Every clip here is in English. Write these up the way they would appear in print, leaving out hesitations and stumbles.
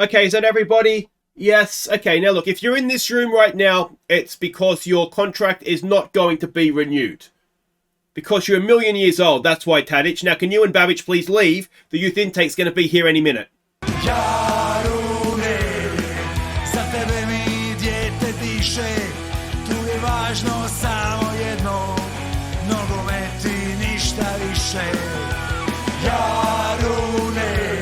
Okay, is that everybody? Yes. Okay, now look, if you're in this room right now, it's because your contract is not going to be renewed. Because you're a million years old, that's why, Tadic. Now, can you and Babic please leave? The youth intake's going to be here any minute. Jarune, za tebe mi dijete diše, tu je važno samo jedno, nogomet i ništa više. Jarune.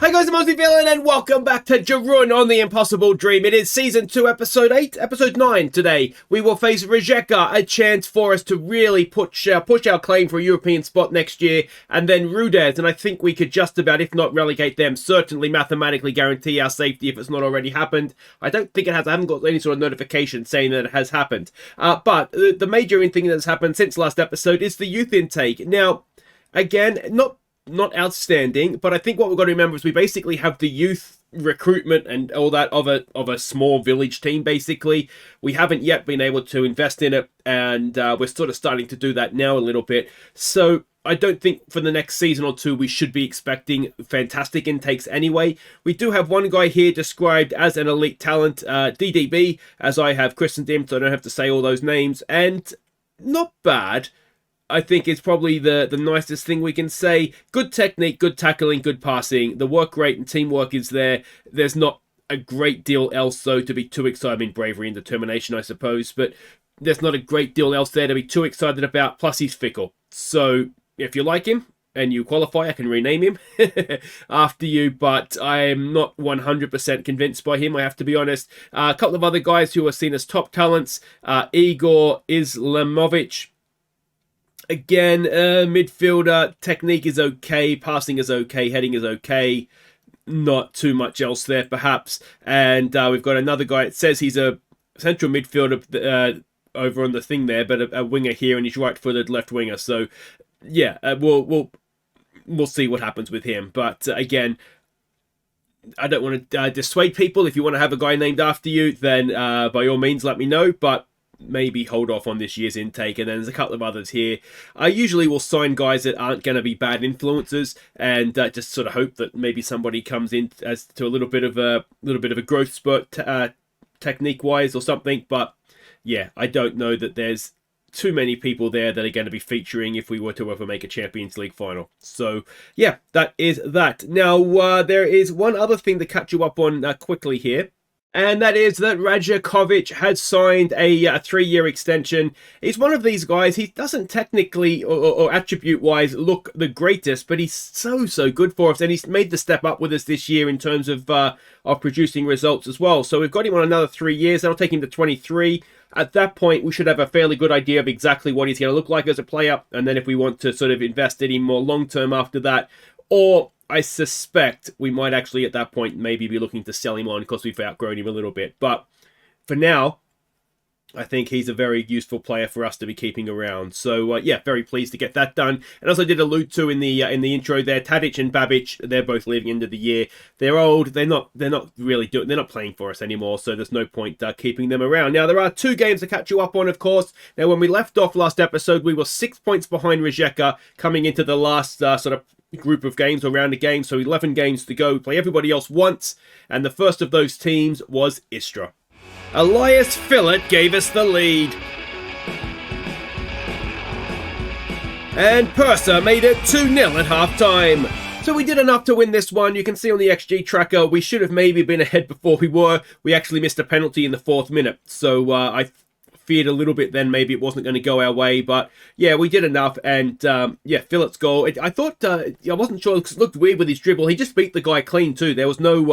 Hey guys, I'm Aussie Villain and welcome back to Jarun on The Impossible Dream. It is Season 2, Episode 8, Episode 9 today. We will face Rijeka, a chance for us to really push our claim for a European spot next year, and then Rudes, and I think we could just about, if not relegate them, certainly mathematically guarantee our safety if it's not already happened. I don't think it has. I haven't got any sort of notification saying that it has happened. But the major thing that has happened since last episode is the youth intake. Now, again, not outstanding, but I think what we've got to remember is we basically have the youth recruitment and all that of a small village team. Basically, we haven't yet been able to invest in it, and we're sort of starting to do that now a little bit. So I don't think for the next season or two we should be expecting fantastic intakes anyway. We do have one guy here described as an elite talent, DDB, as I have christened him, so I don't have to say all those names, and not bad. I think it's probably the nicest thing we can say. Good technique, good tackling, good passing. The work rate and teamwork is there. There's not a great deal else, though, to be too excited. I mean, bravery and determination, I suppose. But there's not a great deal else there to be too excited about. Plus, he's fickle. So, if you like him and you qualify, I can rename him after you. But I'm not 100% convinced by him, I have to be honest. A couple of other guys who are seen as top talents. Igor Islamovic. Again, midfielder, technique is okay, passing is okay, heading is okay. Not too much else there, perhaps. And we've got another guy. It says he's a central midfielder over on the thing there, but a winger here, and he's right-footed left winger. So, yeah, we'll see what happens with him. But again, I don't want to dissuade people. If you want to have a guy named after you, then by all means, let me know. But maybe hold off on this year's intake. And then there's a couple of others here. I usually will sign guys that aren't going to be bad influences, and just sort of hope that maybe somebody comes in as to a little bit of a growth spurt technique wise or something. But yeah, I don't know that there's too many people there that are going to be featuring if we were to ever make a Champions League final. So yeah, that is that. Now there is one other thing to catch you up on quickly here. And that is that Rajakovic has signed a 3-year extension. He's one of these guys. He doesn't technically or attribute-wise look the greatest, but he's so good for us. And he's made the step up with us this year in terms of producing results as well. So we've got him on another 3 years. That'll take him to 23. At that point, we should have a fairly good idea of exactly what he's going to look like as a player. And then if we want to sort of invest in him more long-term after that, or I suspect we might actually at that point maybe be looking to sell him on because we've outgrown him a little bit. But for now, I think he's a very useful player for us to be keeping around. So yeah, very pleased to get that done. And as I did allude to in the intro there, Tadic and Babic, they're both leaving end of the year. They're old. They're not playing for us anymore. So there's no point keeping them around. Now there are 2 games to catch you up on, of course. Now when we left off last episode, we were 6 points behind Rijeka coming into the last sort of group of games or round of games. So 11 games to go. We play everybody else once, and the first of those teams was Istra. Elias Phillip gave us the lead. And Purser made it 2-0 at half-time. So we did enough to win this one. You can see on the XG tracker, we should have maybe been ahead before we were. We actually missed a penalty in the 4th minute. So I feared a little bit then maybe it wasn't going to go our way. But yeah, we did enough. And yeah, Philip's goal. I thought, I wasn't sure because it looked weird with his dribble. He just beat the guy clean too. There was no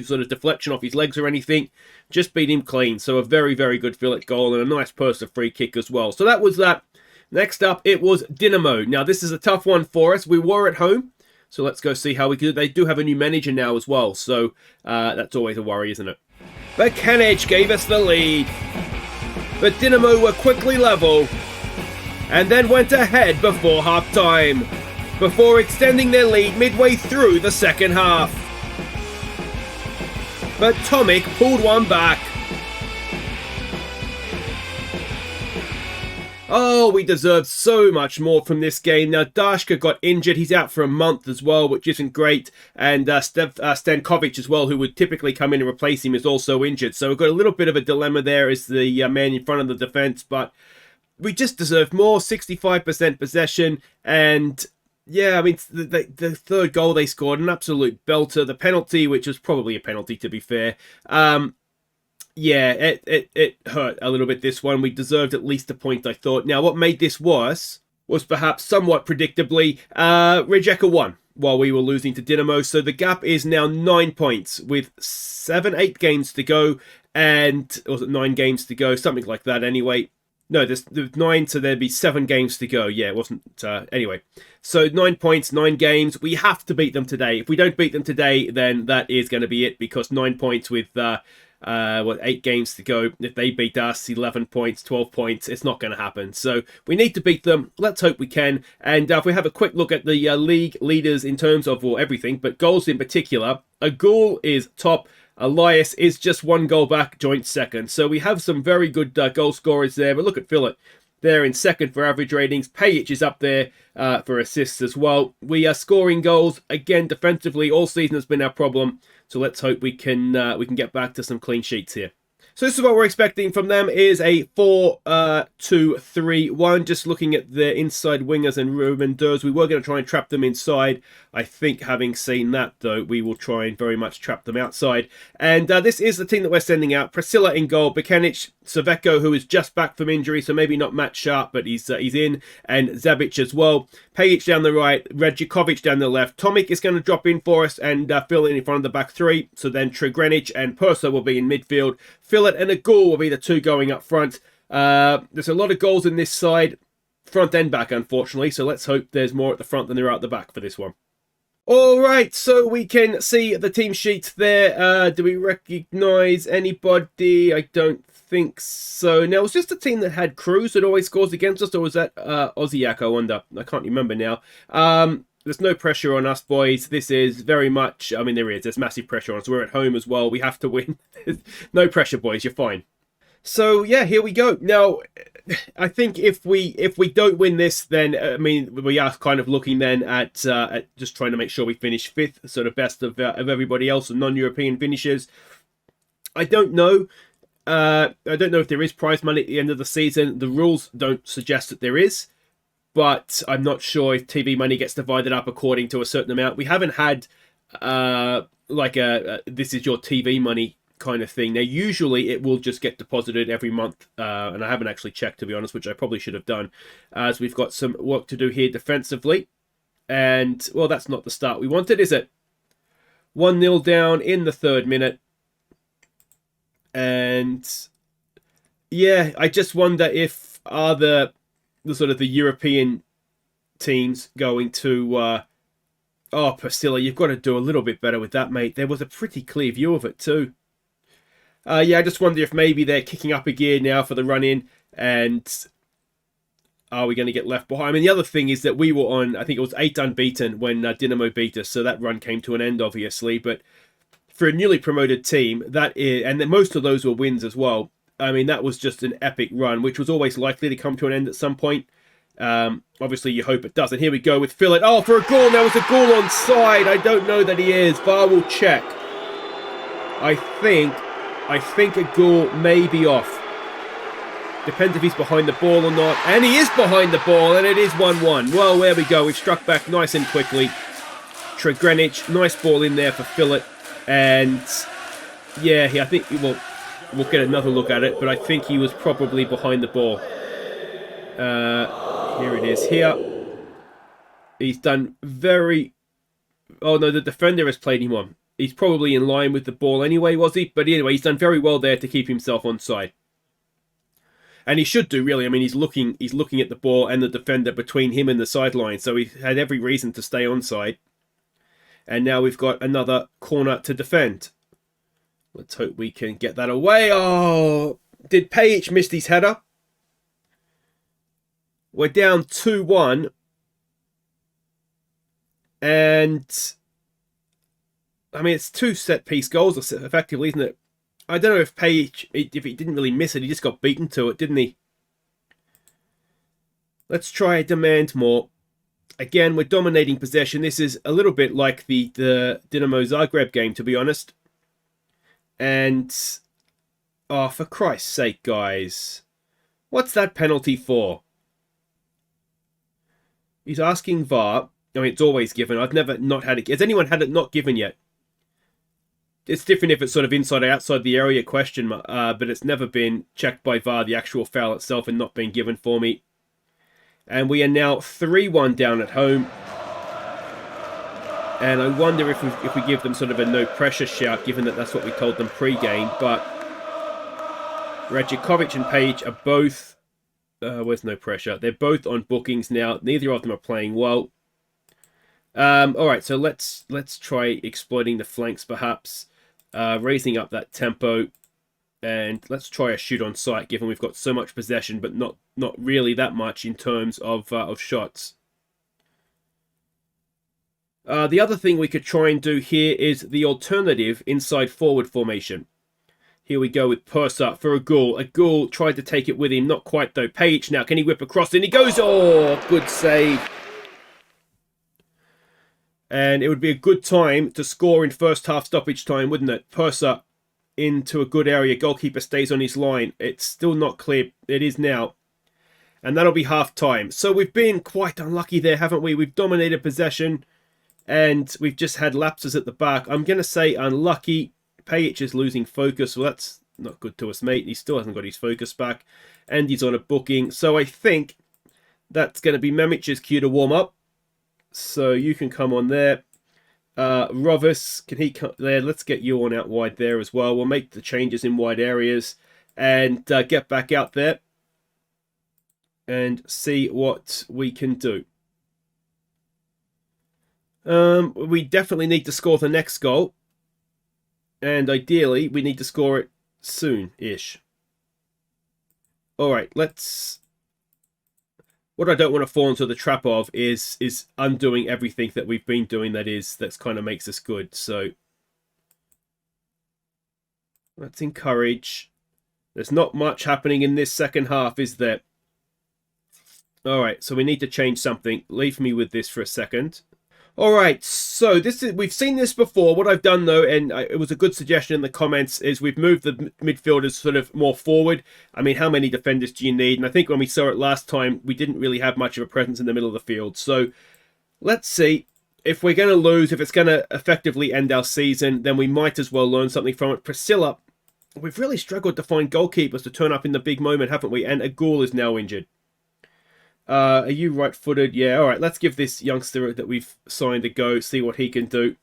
sort of deflection off his legs or anything. Just beat him clean. So a very, very good Philip goal and a nice Purser free kick as well. So that was that. Next up, it was Dinamo. Now, this is a tough one for us. We were at home. So let's go see how we do. They do have a new manager now as well. So that's always a worry, isn't it? Bakanic gave us the lead. But Dinamo were quickly level. And then went ahead before half-time. Before extending their lead midway through the second half. But Tomic pulled one back. Oh, we deserved so much more from this game. Now, Dashka got injured. He's out for a month as well, which isn't great. And Stankovic as well, who would typically come in and replace him, is also injured. So we've got a little bit of a dilemma there as the man in front of the defence. But we just deserved more. 65% possession. And yeah, I mean, the third goal they scored, an absolute belter. The penalty, which was probably a penalty to be fair. Yeah, it hurt a little bit, this one. We deserved at least a point, I thought. Now, what made this worse was perhaps somewhat predictably, Rijeka won while we were losing to Dinamo. So the gap is now 9 points with 8 games to go. And, or was it 9 games to go? Something like that anyway. No, there's 9, so there'd be 7 games to go. Yeah, it wasn't... anyway, so 9 points, 9 games. We have to beat them today. If we don't beat them today, then that is going to be it, because 9 points with... 8 games to go. If they beat us, 11 points, 12 points, it's not going to happen. So we need to beat them. Let's hope we can. And if we have a quick look at the league leaders in terms of, well, everything, but goals in particular, Agul is top. Elias is just 1 goal back, joint second. So we have some very good goal scorers there. But look at Philip. They're in second for average ratings. Pajic is up there for assists as well. We are scoring goals. Again, defensively, all season has been our problem. So let's hope we can get back to some clean sheets here. So this is what we're expecting from them, is a 4-2-3-1. Just looking at the inside wingers and Ruben Durs. We were going to try and trap them inside. I think having seen that, though, we will try and very much trap them outside. And this is the team that we're sending out. Priscilla in goal. Bekanic, Saveco, who is just back from injury, so maybe not Matt Sharp, but he's in. And Zabic as well. Pajic down the right. Redjikovic down the left. Tomic is going to drop in for us and fill in front of the back 3. So then Tregrenic and Perso will be in midfield. Fillet and Agul will be the 2 going up front. There's a lot of goals in this side, front and back, unfortunately. So let's hope there's more at the front than there are at the back for this one. All right, so we can see the team sheet there. Do we recognise anybody? I don't think so. Now, was just a team that had Cruz that always scores against us, or was that Aussie? I wonder. I can't remember now. There's no pressure on us, boys. This is very much... I mean, there is. There's massive pressure on us. We're at home as well. We have to win. No pressure, boys. You're fine. So, yeah, here we go. Now, I think if we don't win this, then, I mean, we are kind of looking then at just trying to make sure we finish 5th, sort of best of everybody else and non-European finishers. I don't know. I don't know if there is prize money at the end of the season. The rules don't suggest that there is. But I'm not sure if TV money gets divided up according to a certain amount. We haven't had like a this is your TV money kind of thing. Now, usually it will just get deposited every month. And I haven't actually checked, to be honest, which I probably should have done. As we've got some work to do here defensively. And, well, that's not the start we wanted, is it? 1-0 down in the 3rd minute. And, yeah, I just wonder if the sort of the European teams going to... oh, Priscilla, you've got to do a little bit better with that, mate. There was a pretty clear view of it too. Yeah, I just wonder if maybe they're kicking up a gear now for the run-in, and are we going to get left behind? I mean, the other thing is that we were on, I think it was 8 unbeaten when Dinamo beat us, so that run came to an end, obviously. But for a newly promoted team, that is, and then most of those were wins as well. I mean, that was just an epic run, which was always likely to come to an end at some point. Obviously, you hope it doesn't. Here we go with Fillet. Oh, for a goal. There was a goal on side. I don't know that he is. VAR will check. I think a goal may be off. Depends if he's behind the ball or not. And he is behind the ball, and it is 1-1. Well, there we go. We've struck back nice and quickly. Tregrenic, nice ball in there for Fillet. And, yeah, I think we'll get another look at it, but I think he was probably behind the ball. Here it is here. He's done very... Oh, no, the defender has played him on. He's probably in line with the ball anyway, was he? But anyway, he's done very well there to keep himself onside. And he should do, really. I mean, he's looking at the ball and the defender between him and the sideline, so he had every reason to stay onside. And now we've got another corner to defend. Let's hope we can get that away. Oh, did Pajic miss his header? We're down 2-1. And, I mean, it's 2 set-piece goals, effectively, isn't it? I don't know if Pajic, if he didn't really miss it, he just got beaten to it, didn't he? Let's try demand more. Again, we're dominating possession. This is a little bit like the Dinamo Zagreb game, to be honest. And, oh, for Christ's sake, guys. What's that penalty for? He's asking VAR. I mean, it's always given. I've never not had it. Has anyone had it not given yet? It's different if it's sort of inside or outside the area question, but it's never been checked by VAR, the actual foul itself, and not been given for me. And we are now 3-1 down at home. And I wonder if we give them sort of a no-pressure shout, given that that's what we told them pre-game. But Rijeka and Page are both... where's no pressure? They're both on bookings now. Neither of them are playing well. Alright, so let's try exploiting the flanks, perhaps. Raising up that tempo. And let's try a shoot on sight, given we've got so much possession, but not really that much in terms of shots. The other thing we could try and do here is the alternative inside forward formation. Here we go with Purser for a goal. A goal tried to take it with him, not quite though. Page now, can he whip across? And he goes, oh, good save. And it would be a good time to score in first half stoppage time, wouldn't it? Purser into a good area. Goalkeeper stays on his line. It's still not clear. It is now. And that'll be half time. So we've been quite unlucky there, haven't we? We've dominated possession. And we've just had lapses at the back. I'm going to say unlucky. Pajic is losing focus. Well, that's not good to us, mate. He still hasn't got his focus back. And he's on a booking. So I think that's going to be Memic's cue to warm up. So you can come on there. Rovis, can he come there? Let's get you on out wide there as well. We'll make the changes in wide areas and get back out there and see what we can do. We definitely need to score the next goal. And ideally, we need to score it soon-ish. Alright, let's... What I don't want to fall into the trap of is undoing everything that we've been doing that's kind of makes us good. So let's encourage. There's not much happening in this second half, is there? Alright, so we need to change something. Leave me with this for a second. Alright, so we've seen this before. What I've done though, and it was a good suggestion in the comments, is we've moved the midfielders sort of more forward. I mean, how many defenders do you need? And I think when we saw it last time, we didn't really have much of a presence in the middle of the field. So let's see. If we're going to lose, if it's going to effectively end our season, then we might as well learn something from it. Priscilla, we've really struggled to find goalkeepers to turn up in the big moment, haven't we? And Agul is now injured. Are you right-footed? Yeah, all right. Let's give this youngster that we've signed a go, see what he can do.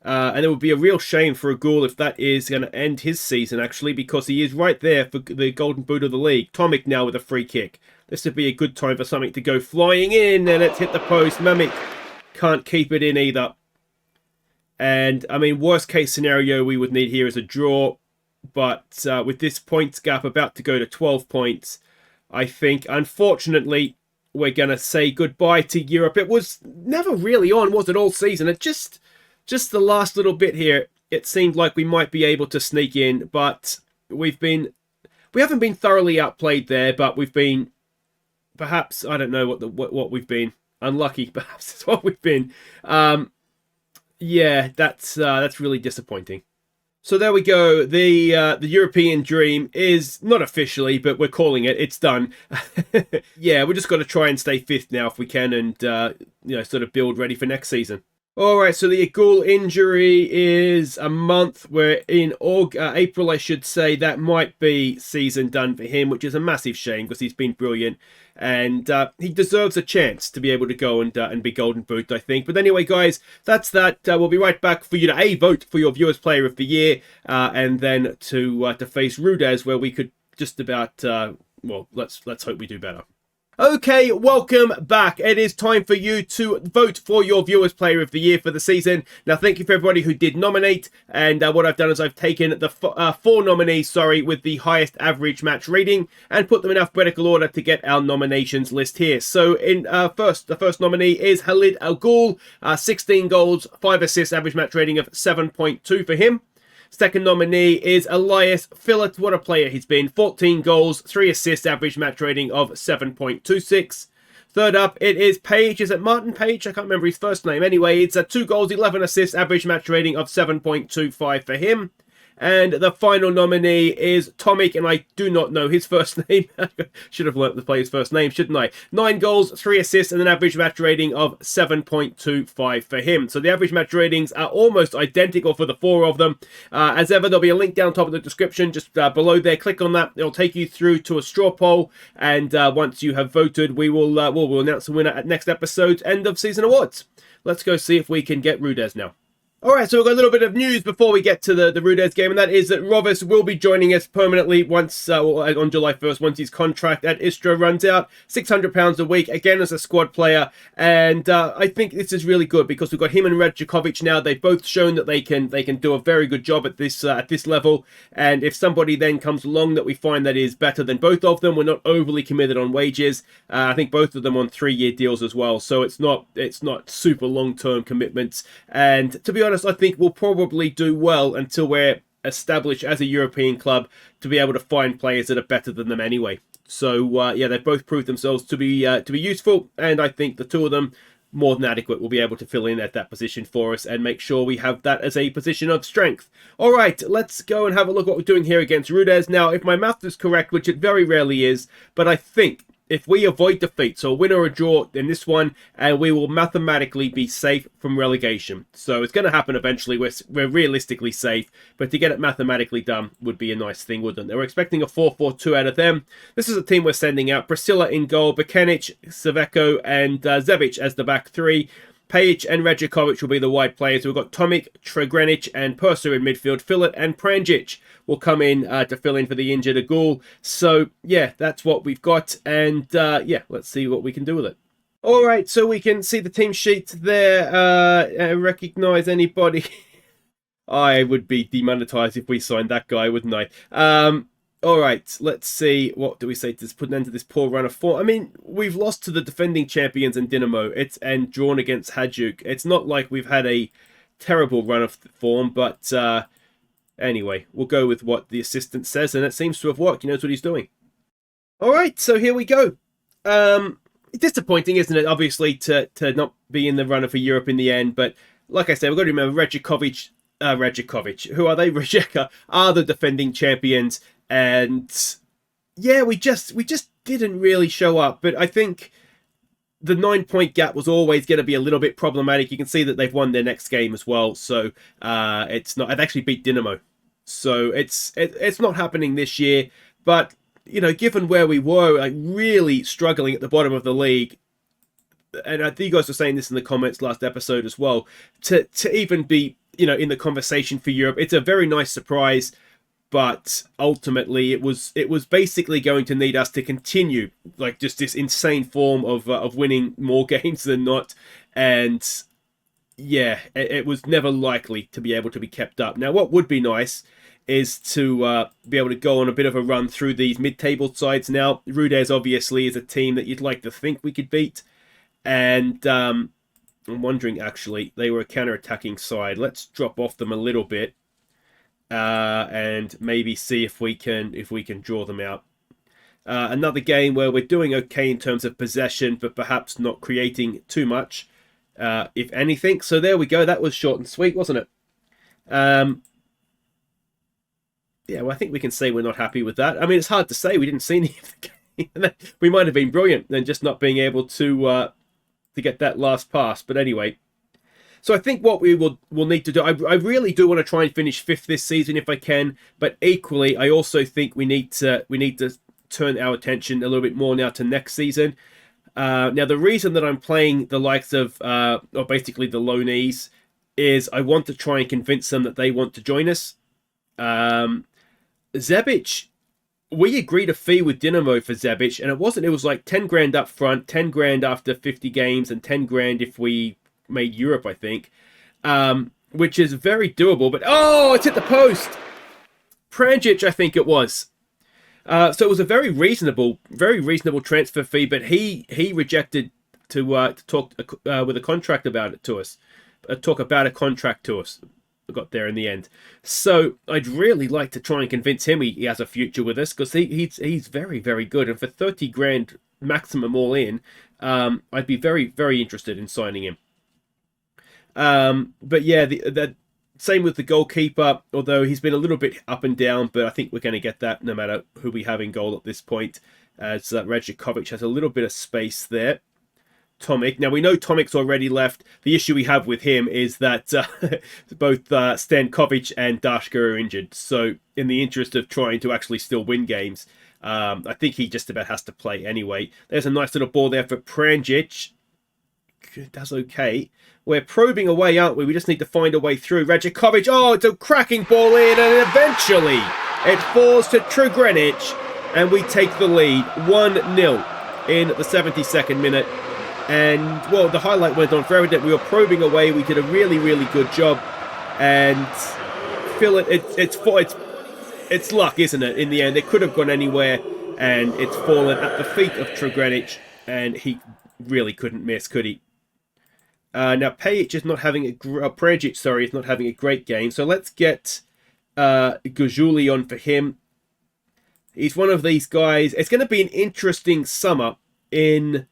And it would be a real shame for Agul if that is going to end his season, actually, because he is right there for the golden boot of the league. Tomic now with a free kick. This would be a good time for something to go flying in, and it's hit the post. Mamic can't keep it in either. And, I mean, worst-case scenario we would need here is a draw. But with this points gap about to go to 12 points... I think, unfortunately, we're going to say goodbye to Europe. It was never really on, was it, all season? It just the last little bit here, it seemed like we might be able to sneak in, but we haven't been thoroughly outplayed there, but we've been, perhaps, I don't know what we've been, unlucky, perhaps is what we've been. Yeah, that's really disappointing. So there we go. The European dream is not officially, but we're calling it. It's done. Yeah, we just got to try and stay fifth now if we can, and sort of build ready for next season. All right, so the Agul injury is a month. We're in April, I should say. That might be season done for him, which is a massive shame because he's been brilliant. And he deserves a chance to be able to go and be Golden Boot, I think. But anyway, guys, that's that. We'll be right back for you to vote for your Viewers Player of the Year, and then to face Rudes, where we could just about well, let's hope we do better. Okay, welcome back. It is time for you to vote for your Viewers Player of the Year for the season. Now, thank you for everybody who did nominate. And what I've done is I've taken the four nominees, with the highest average match rating and put them in alphabetical order to get our nominations list here. So, the first nominee is Khalid Agul, 16 goals, 5 assists, average match rating of 7.2 for him. Second nominee is Elias Phillip. What a player he's been. 14 goals, 3 assists, average match rating of 7.26. Third up, it is Page. Is it Martin Page? I can't remember his first name. Anyway, it's 2 goals, 11 assists, average match rating of 7.25 for him. And the final nominee is Tomic, and I do not know his first name. Should have learnt to play his first name, shouldn't I? 9 goals, 3 assists, and an average match rating of 7.25 for him. So the average match ratings are almost identical for the 4 of them. As ever, there'll be a link down top of the description, just below there. Click on that. It'll take you through to a straw poll, and once you have voted, we'll announce the winner at next episode's end of season awards. Let's go see if we can get Rudes now. Alright, so we've got a little bit of news before we get to the Rudes game, and that is that Rovis will be joining us permanently once on July 1st, once his contract at Istra runs out. £600 a week, again as a squad player, and I think this is really good because we've got him and Rijeka now. They've both shown that they can do a very good job at this level, and if somebody then comes along that we find that is better than both of them, we're not overly committed on wages. I think both of them on 3-year deals as well, so it's not super long-term commitments, and to be honest, I think we'll probably do well until we're established as a European club to be able to find players that are better than them anyway. So yeah, they've both proved themselves to be useful, and I think the 2 of them, more than adequate, will be able to fill in at that position for us and make sure we have that as a position of strength. All right, let's go and have a look at what we're doing here against Rudes. Now, if my math is correct, which it very rarely is, but I think if we avoid defeat, so a win or a draw in this one, and we will mathematically be safe from relegation. So it's going to happen eventually. We're realistically safe, but to get it mathematically done would be a nice thing, wouldn't it? We're expecting a 4-4-2 out of them. This is a team we're sending out. Priscilla in goal, Bekenic, Saveco, and Zevic as the back 3. Page and Rijeka will be the wide players. We've got Tomic, Tregrenic, and Purser in midfield. Fillet and Pranjic will come in to fill in for the injured Agul. So, yeah, that's what we've got. And, yeah, let's see what we can do with it. All right, so we can see the team sheet there. Recognise anybody. I would be demonetized if we signed that guy, wouldn't I? All right, let's see. What do we say to put an end to this poor run of form? I mean, we've lost to the defending champions in Dinamo. And drawn against Hajduk. It's not like we've had a terrible run of form, but anyway, we'll go with what the assistant says, and it seems to have worked. He knows what he's doing. All right, so here we go. Disappointing, isn't it? Obviously, to not be in the runner for Europe in the end, but like I said, we've got to remember Rijeka, who are they? Rijeka are the defending champions. And yeah, we just didn't really show up. But I think the 9-point gap was always going to be a little bit problematic. You can see that they've won their next game as well. So it's not. I've actually beat Dinamo. So it's not happening this year. But you know, given where we were, like really struggling at the bottom of the league, and I think you guys were saying this in the comments last episode as well, to even be in the conversation for Europe, it's a very nice surprise. But ultimately, it was basically going to need us to continue like just this insane form of winning more games than not, and yeah, it was never likely to be able to be kept up. Now, what would be nice is to be able to go on a bit of a run through these mid-table sides. Now, Rudes obviously is a team that you'd like to think we could beat, and I'm wondering actually they were a counter-attacking side. Let's drop off them a little bit. And maybe see if we can draw them out. Another game where we're doing okay in terms of possession, but perhaps not creating too much, if anything. So there we go. That was short and sweet, wasn't it? Yeah, well, I think we can say we're not happy with that. I mean, it's hard to say. We didn't see any of the game. We might have been brilliant than just not being able to get that last pass. But anyway. So I think what we will need to do, I really do want to try and finish 5th this season if I can, but equally I also think we need to turn our attention a little bit more now to next season. Now the reason that I'm playing the likes of, or basically the loanees, is I want to try and convince them that they want to join us. Zebic, we agreed a fee with Dinamo for Zebic, and it was like 10 grand up front, 10 grand after 50 games, and 10 grand if we made Europe, I think, which is very doable. But oh, it's hit the post. Pranjic, I think it was. So it was a very reasonable transfer fee, but he rejected to talk with a contract about it to us, talk about a contract to us. got there in the end. So I'd really like to try and convince him he has a future with us, because he's very, very good. And for 30 grand maximum all in, I'd be very, very interested in signing him. But yeah, the same with the goalkeeper, although he's been a little bit up and down, but I think we're going to get that no matter who we have in goal at this point, as Rijeka has a little bit of space there. Tomic. Now, we know Tomic's already left. The issue we have with him is that both Stankovic and Dashka are injured. So, in the interest of trying to actually still win games, I think he just about has to play anyway. There's a nice little ball there for Pranjic. That's okay. We're probing away, aren't we? We just need to find a way through. Rijeka, oh, it's a cracking ball in, and eventually it falls to Trugrenica, and we take the lead 1-0 in the 72nd minute. And, well, the highlight went on forever. We were probing away. We did a really, really good job. And it's luck, isn't it? In the end, it could have gone anywhere, and it's fallen at the feet of Trugrenica, and he really couldn't miss, could he? Now, Pajic is not having Prejic, is not having a great game. So let's get Gujuli on for him. He's one of these guys. It's going to be an interesting summer in...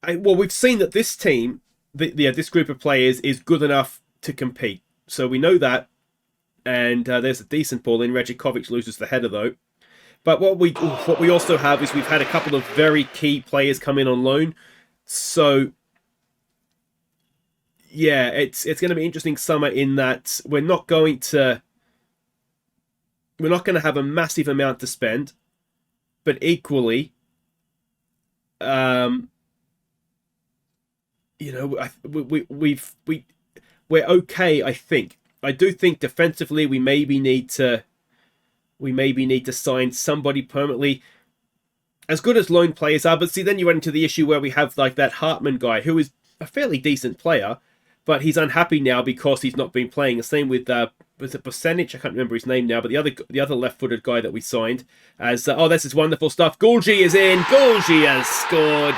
Well, we've seen that this team, this group of players, is good enough to compete. So we know that. And there's a decent ball in. Rijeka loses the header, though. But what we also have is we've had a couple of very key players come in on loan. So, yeah, it's going to be an interesting summer in that we're not going to have a massive amount to spend. But equally... we're okay, I think. I do think defensively we maybe need to sign somebody permanently. As good as loan players are, but see, then you run into the issue where we have like that Hartman guy who is a fairly decent player, but he's unhappy now because he's not been playing. The same with was it Bosanic? I can't remember his name now, but the other left-footed guy that we signed as this is wonderful stuff. Gulji is in. Gulji has scored.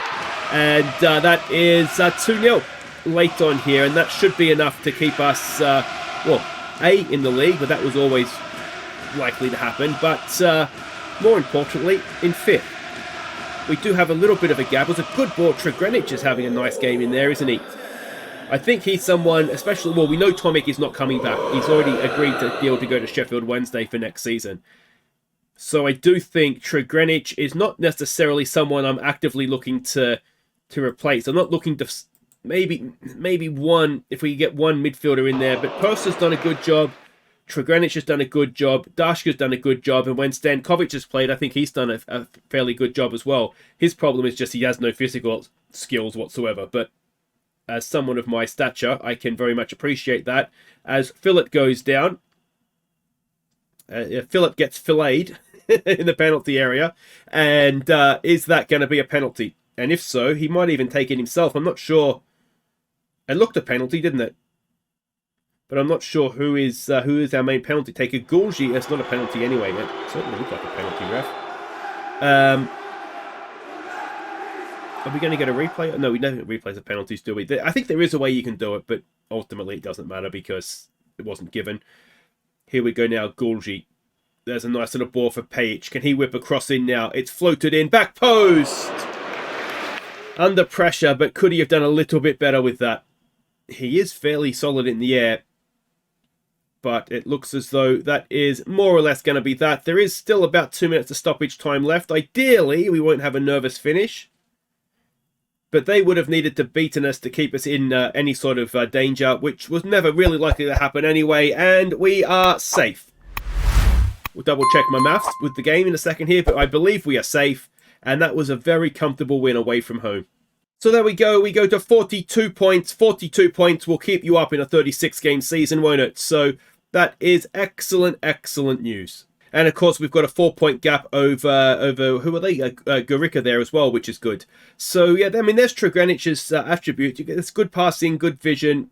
And that is 2-0 late on here, and that should be enough to keep us, in the league, but that was always likely to happen. But more importantly, in fifth. We do have a little bit of a gap. It was a good ball. Trugrenica is having a nice game in there, isn't he? I think he's someone, especially, we know Tomic is not coming back. He's already agreed to be able to go to Sheffield Wednesday for next season. So I do think Trugrenica is not necessarily someone I'm actively looking to replace. I'm not looking to maybe one, if we get one midfielder in there, but Persa's done a good job. Trugrenica has done a good job. Dashka's done a good job. And when Stankovic has played, I think he's done a fairly good job as well. His problem is just he has no physical skills whatsoever. But as someone of my stature, I can very much appreciate that. As Philip goes down, Philip gets filleted in the penalty area. And is that going to be a penalty? And if so, he might even take it himself. I'm not sure. It looked a penalty, didn't it? But I'm not sure who is our main penalty taker. Gulji, it's not a penalty anyway. It certainly looked like a penalty, ref. Are we going to get a replay? No, we don't replays the penalties, do we? I think there is a way you can do it, but ultimately it doesn't matter because it wasn't given. Here we go now, Gulji. There's a nice little ball for Pajic. Can he whip across in now? It's floated in. Back post! Under pressure, but could he have done a little bit better with that? He is fairly solid in the air. But it looks as though that is more or less going to be that. There is still about 2 minutes of stoppage time left. Ideally, we won't have a nervous finish. But they would have needed to beaten us to keep us in any sort of danger, which was never really likely to happen anyway. And we are safe. We'll double check my maths with the game in a second here, but I believe we are safe. And that was a very comfortable win away from home. So there we go. We go to 42 points. 42 points will keep you up in a 36-game season, won't it? So that is excellent, excellent news. And of course, we've got a 4-point gap over who are they? Gorica there as well, which is good. So yeah, I mean, there's Trugrenich's attribute. It's good passing, good vision.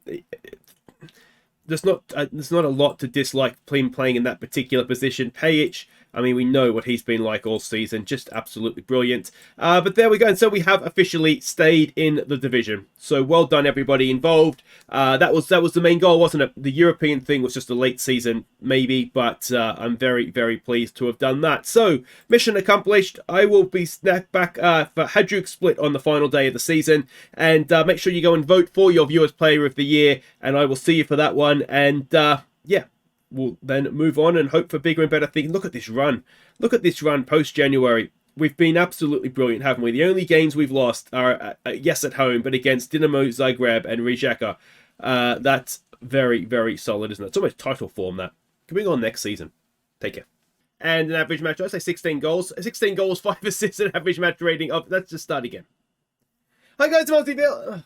There's not a lot to dislike playing in that particular position. Pajic, I mean, we know what he's been like all season. Just absolutely brilliant. But there we go. And so we have officially stayed in the division. So well done, everybody involved. That was the main goal, wasn't it? The European thing was just a late season, maybe. But I'm very, very pleased to have done that. So, mission accomplished. I will be back for Hajduk Split on the final day of the season. And make sure you go and vote for your Viewers Player of the Year. And I will see you for that one. And yeah, we'll then move on and hope for bigger and better things. Look at this run. Look at this run post-January. We've been absolutely brilliant, haven't we? The only games we've lost are, yes, at home, but against Dinamo Zagreb and Rijeka. That's very, very solid, isn't it? It's almost title form, that. Coming on next season. Take care. And an average match, I say 16 goals. 16 goals, 5 assists, and average match rating of... Let's just start again. Hi guys, I'm Aussie.